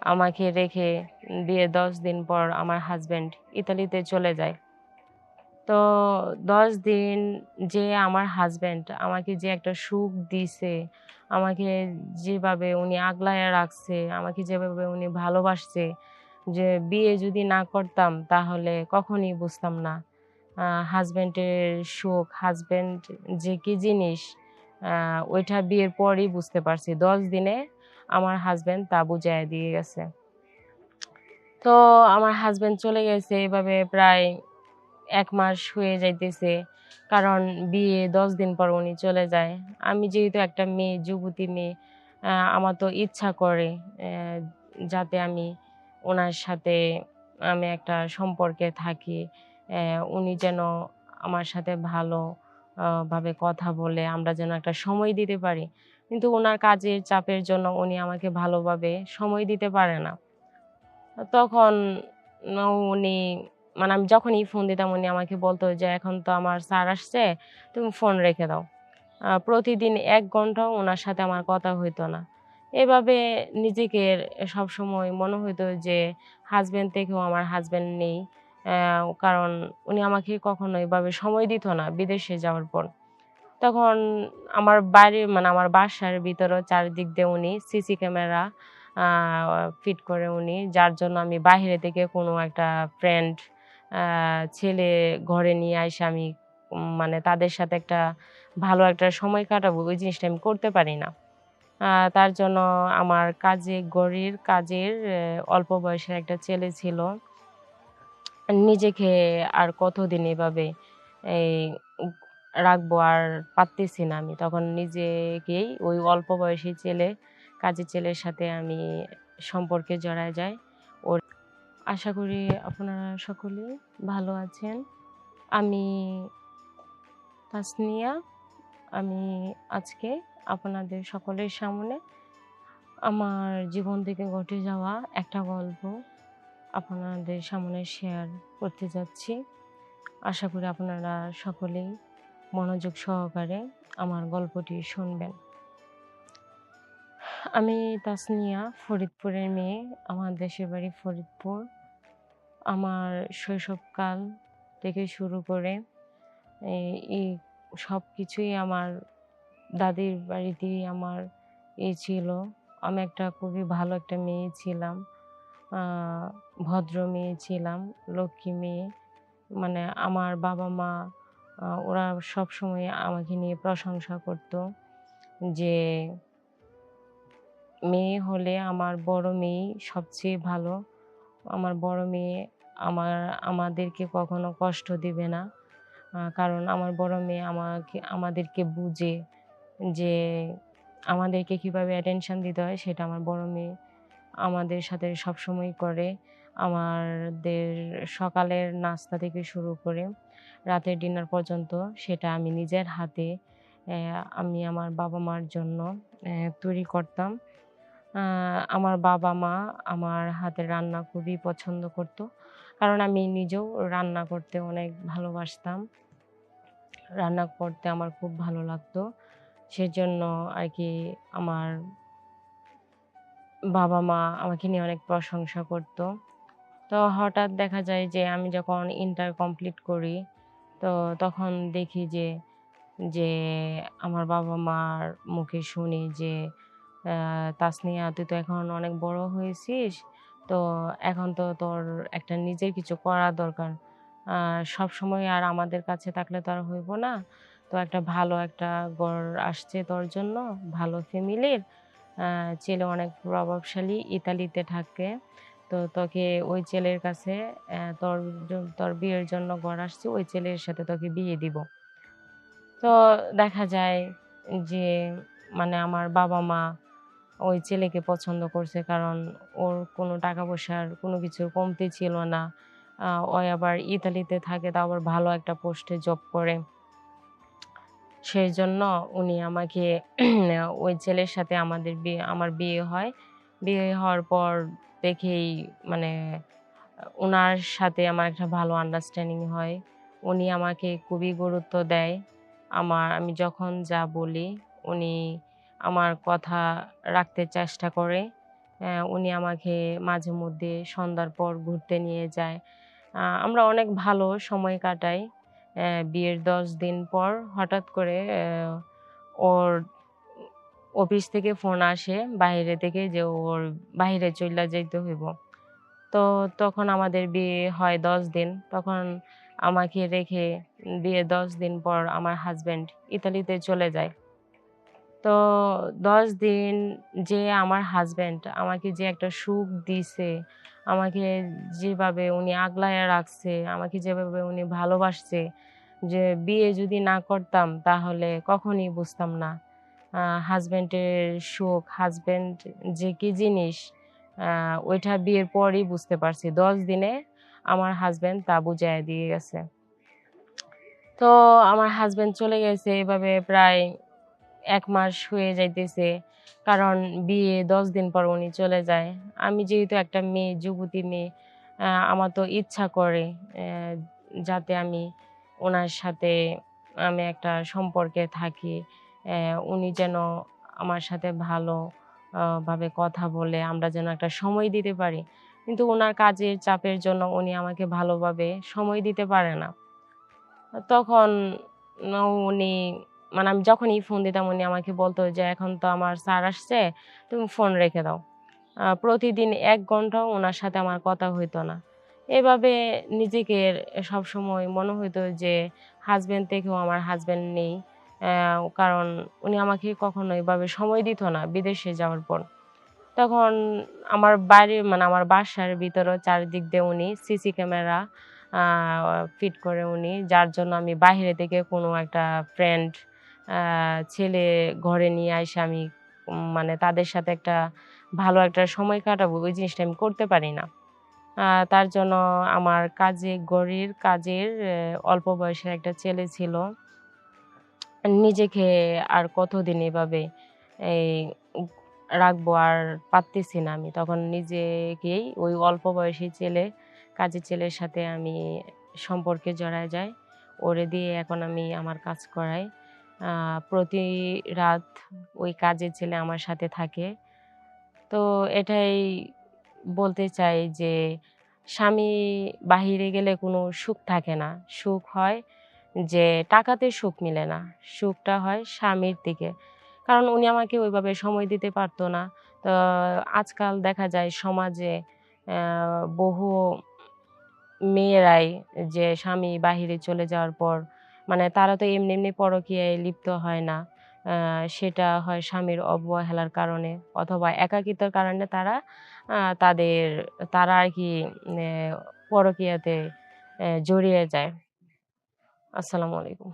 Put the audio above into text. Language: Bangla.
আমাকে রেখে বিয়ে 10 দিন পর আমার হাজবেন্ড ইতালিতে চলে যায়। তো 10 দিন যে আমার হাজবেন্ড আমাকে যে একটা সুখ দিছে, আমাকে যেভাবে উনি আগলাইয়া রাখছে, আমাকে যেভাবে উনি ভালোবাসছে, যে বিয়ে যদি না করতাম তাহলে কখনই বুঝতাম না। হাজবেন্ডের সুখ, হাজবেন্ড যে কি জিনিস ওইটা বিয়ের পরই বুঝতে পারছি। 10 দিনে আমার হাজবেন্ড তা বুঝাইয়া দিয়ে গেছে। তো আমার হাজবেন্ড চলে গেছে এভাবে প্রায় ১ মাস হয়ে যাইতেছে। কারণ বিয়ে ১০ দিন পর উনি চলে যায়। আমি যেহেতু একটা মেয়ে, যুবতী মেয়ে, আমার তো ইচ্ছা করে যাতে আমি উনার সাথে আমি একটা সম্পর্কে থাকি। উনি যেন আমার সাথে ভালো ভাবে কথা বলে আমরা যেন একটা সময় দিতে পারি। কিন্তু উনার কাজের চাপের জন্য উনি আমাকে ভালোভাবে সময় দিতে পারে না। তখন উনি মানে আমি যখনই ফোন দিতাম উনি আমাকে বলতো যে, "এখন তো আমার স্যার আসছে, তুমি ফোন রেখে দাও।" প্রতিদিন ১ ঘন্টাও উনার সাথে আমার কথা হইতো না। এভাবে নিজেকে সবসময় মনে হইতো যে হাসব্যান্ড থেকেও আমার হাসব্যান্ড নেই। কারণ উনি আমাকে কখনো এভাবে সময় দিত না বিদেশে যাওয়ার পর। তখন আমার বাড়ির মানে আমার বাসার ভিতরেও চারিদিক দিয়ে উনি সিসি ক্যামেরা আ ফিট করে উনি। যার জন্য আমি বাহিরে থেকে কোনো একটা ফ্রেন্ড আ ছেলে ঘরে নিয়ে আইসা আমি মানে তাদের সাথে একটা ভালো একটা সময় কাটাবো, ওই জিনিসটা আমি করতে পারি না। তার জন্য আমার কাজের অল্প বয়সের একটা ছেলে ছিল। নিজেকে আর কতদিন এভাবে এই উগ রাখবো আর পারতেছি না আমি। তখন নিজেকেই ওই অল্প বয়সী কাজের ছেলের সাথে আমি সম্পর্কে জড়ায় যাই। আশা করি আপনারা সকলেই ভালো আছেন। আমি তাসনিয়া। আমি আজকে আপনাদের সকলের সামনে আমার জীবন থেকে ঘটে যাওয়া একটা গল্প আপনাদের সামনে শেয়ার করতে যাচ্ছি। আশা করি আপনারা সকলেই মনোযোগ সহকারে আমার গল্পটি শুনবেন। আমি তাসনিয়া, ফরিদপুরের মেয়ে। আমার দেশের বাড়ি ফরিদপুর। আমার শৈশবকাল থেকে শুরু করে এই এই সবকিছুই আমার দাদির বাড়িতেই আমার ছিল। আমি একটা খুবই ভালো একটা মেয়ে ছিলাম। আ ভদ্র মেয়ে ছিলাম, লক্ষ্মী মেয়ে। মানে আমার বাবা-মা ওরা সবসময় আমাকে নিয়ে প্রশংসা করত যে, মেয়ে হলে আমার বড় মেয়েই সবচেয়ে ভালো। আমার বড় মেয়ে আমাদেরকে কখনো কষ্ট দিবে না। কারণ আমার বড় মেয়ে আমাদেরকে বুঝে যে আমাদেরকে কিভাবে অ্যাটেনশন দিতে হয় সেটা আমার বড় মেয়ে আমাদের সাথে সবসময় করে। আমাদের সকালের নাস্তা থেকে শুরু করে রাতের ডিনার পর্যন্ত সেটা আমি নিজের হাতে আমি আমার বাবা-মার জন্য তৈরি করতাম। আ আমার বাবা-মা আমার হাতের রান্না খুবই পছন্দ করত। কারণ আমি নিজেও রান্না করতে অনেক ভালোবাসতাম। রান্না করতে আমার খুব ভালো লাগতো। সেজন্য আরকি আমার বাবা-মা আমাকে নিয়ে অনেক প্রশংসা করত। তো হঠাৎ দেখা যায় যে আমি যখন ইন্টার কমপ্লিট করি, তো তখন দেখি যে আমার বাবা-মার মুখে শুনি যে, "তাসনিয়া তুই তো এখন অনেক বড় হয়েছিস। তো এখন তো তোর একটা নিজের কিছু করা দরকার। আ সবসময় আর আমাদের কাছে থাকলে তো আর হইব না। তো একটা ভালো একটা ঘর আসছে তোর জন্য, ভালো ফ্যামিলির। ছেলে অনেক প্রভাবশালী, ইতালিতে থাকে। তো তোকে ওই ছেলের কাছে তোর তোর বিয়ের জন্য ঘর আসছে, ওই ছেলের সাথে তোকে বিয়ে দিব।" তো দেখা যায় যে মানে আমার বাবা-মা ওই ছেলেকে পছন্দ করছে। কারণ ওর কোনো টাকা-পয়সার কোনো কিছুর কমতি ছিল না। ও আবার ইতালিতে থাকে, তাও আবার ভালো একটা পোস্টে জব করে। সেজন্য উনি আমাকে ওই ছেলের সাথে আমার বিয়ে হয়। বিয়ে হওয়ার পর দেখেই মানে উনার সাথে আমার একটা ভালো আন্ডারস্ট্যান্ডিং হয়। উনি আমাকে খুবই গুরুত্ব দেয়। আমি যখন যা বলি উনি আমার কথা রাখতে চেষ্টা করে উনি আমাকে মাঝে মধ্যে সন্ধ্যার পর ঘুরতে নিয়ে যায়। আমরা অনেক ভালো সময় কাটাই। বিয়ের ১০ দিন পর হঠাৎ করে ওর অফিস থেকে ফোন আসে বাহিরে থেকে যে ওর বাহিরে চইলা যাইতে হইব। তো তখন আমাদের বিয়ে হয় ১০ দিন। তখন আমাকে রেখে বিয়ের ১০ দিন পর আমার হাসব্যান্ড ইতালিতে চলে যায়। তো ১০ দিন যে আমার হাসব্যান্ড আমাকে যে একটা সুখ দিছে, আমাকে যেভাবে উনি আগলাইয়া রাখছে, আমাকে যেভাবে উনি ভালোবাসছে, যে বিয়ে যদি না করতাম তাহলে কখনই বুঝতাম না। হাসব্যান্ডের সুখ, হাসব্যান্ড যে কি জিনিস ওইটা বিয়ের পরই বুঝতে পারছি। ১০ দিনে আমার হাসব্যান্ড তা বুঝাইয়া দিয়ে গেছে। তো আমার হাসব্যান্ড চলে গেছে এভাবে প্রায় ১ মাস হয়ে যাইতেছে। কারণ বিয়ে ১০ দিন পর উনি চলে যায়। আমি যেহেতু একটা মেয়ে, যুবতী মেয়ে, আমার তো ইচ্ছা করে যাতে আমি উনার সাথে আমি একটা সম্পর্কে থাকি। উনি যেন আমার সাথে ভালো ভাবে কথা বলে আমরা যেন একটা সময় দিতে পারি। কিন্তু উনার কাজের চাপের জন্য উনি আমাকে ভালোভাবে সময় দিতে পারে না। তখন উনি মানে আমি যখনই ফোন দিতাম উনি আমাকে বলতো যে, "এখন তো আমার স্যার আসছে, তুমি ফোন রেখে দাও।" প্রতিদিন ১ ঘন্টাও উনার সাথে আমার কথা হইতো না। এভাবে নিজেকে সবসময় মনে হইতো যে হাসব্যান্ড থেকেও আমার হাসব্যান্ড নেই। কারণ উনি আমাকে কখনো এভাবে সময় দিত না বিদেশে যাওয়ার পর। তখন আমার বাড়ি মানে আমার বাসার ভিতরেও চারিদিক দিয়ে উনি সিসি ক্যামেরা আ ফিট করে উনি। যার জন্য আমি বাহিরে থেকে কোনো একটা ফ্রেন্ড আ ছেলে ঘরে নিয়ে আইসা আমি মানে তাদের সাথে একটা ভালো একটা সময় কাটাবো, ওই জিনিসটা আমি করতে পারি না। তার জন্য আমার কাজের অল্প বয়সের একটা ছেলে ছিল। নিজেকে আর কতদিন এভাবে এই উ রাখবো আর পারতেছি না আমি। তখন নিজেকেই ওই অল্প বয়সী কাজের ছেলের সাথে আমি সম্পর্কে জড়ায় যাই। ওরে দিয়ে এখন আমি আমার কাজ করাই। আ প্রতি রাত ওই কাজের ছেলে আমার সাথে থাকে। তো এটাই বলতে চাই যে স্বামী বাহিরে গেলে কোনো সুখ থাকে না। সুখ হয় যে টাকাতে সুখ মিলে না। সুখটা হয় স্বামীর দিকে। কারণ উনি আমাকে ওইভাবে সময় দিতে পারত না। তো আজকাল দেখা যায় সমাজে বহু মেয়েরাই যে স্বামী বাহিরে চলে যাওয়ার পর মানে তারা তো এমনি পরকীয়ায় লিপ্ত হয় না। সেটা হয় স্বামীর অবহেলার কারণে অথবা একাকিত্বের কারণে আ তাদের তারা আরকি পরকীয়াতে জড়িয়ে যায়। আসসালামু আলাইকুম।